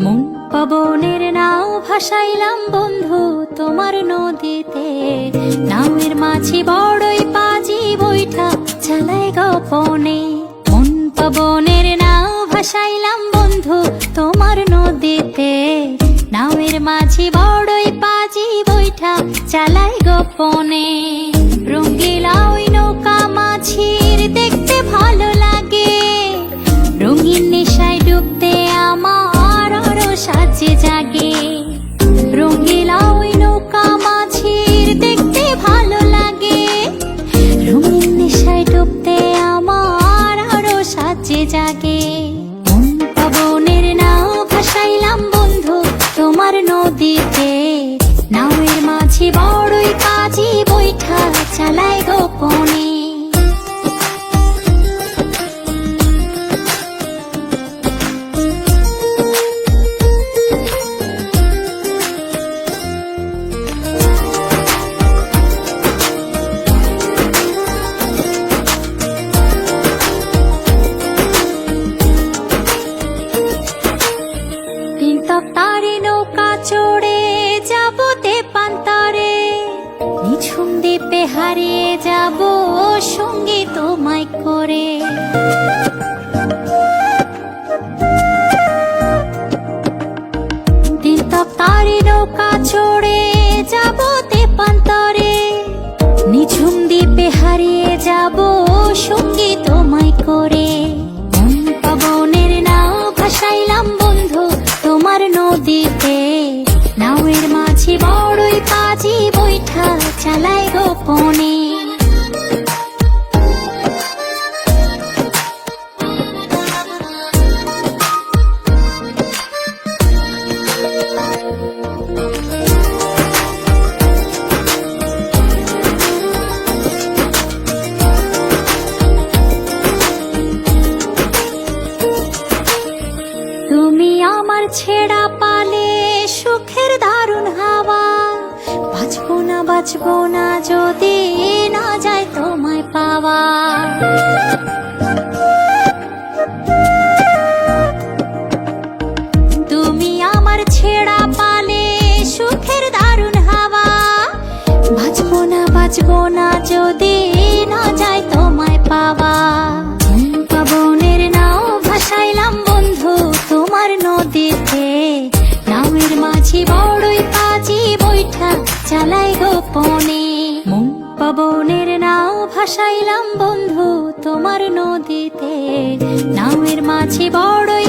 মন পবনের নাও ভাসাইলাম বন্ধু তোমার নদীতে। নামের মাঝি বড়ই পাজি বৈঠা চালাই গোপনে। মন পবনের নাও ভাসাইলাম বন্ধু তোমার নদীতে। নামের মাঝি বড়ই পাজি বৈঠা চালাই গোপনে। রঙ্গিলা ওই নৌকা মাঝির দেখতে ভালো লাগে। রঙিন নেশায় ডুবতে আমার আরো সাজে জাগে। রঙিলা ওই নৌকা মাঝির দেখতে ভালো লাগে। রঙিন নেশায় ডুবতে আমার আরো সাজে জাগে। মন পবনের নাও ভাসাইলাম বন্ধু তোমার নদীতে। নাওয়ের মাঝি বড়ই কাজী বৈঠা চালাই গোপনে। তারে নৌকা চড়ে যাব তেপান্তরে। নিঝুম দ্বীপে হারিয়ে যাব সঙ্গী তোমায় করে। তারে নৌকা চড়ে যাব তেপান্তরে। নিঝুম দ্বীপে হারিয়ে যাব সঙ্গী তোমায় করে। মন পবনের নাও ভাসাইলাম বন্ধু তোমার নদীতে। নাওয়ের মাঝি বড়ই কাজী বৈঠা চালাই গোপনে। তুমি আমার ছেড়া পালে সুখের দারুণ হাওয়া। বাঁচবো না যদি না যায় তোমায় পাওয়া। তুমি আমার ছেড়া পালে সুখের দারুণ হাওয়া। বাঁচবো না যদি না যায় তোমায় পাওয়া। পবনের নাও ভাসাইলাম বন্ধু তোমার নদীতে। নামের মাঝি বড়ই কাজী বৈঠা চালাই গোপনে। মন পবনের নাও ভাসাইলাম বন্ধু তোমার নদীতে। নামের মাঝি বড়ই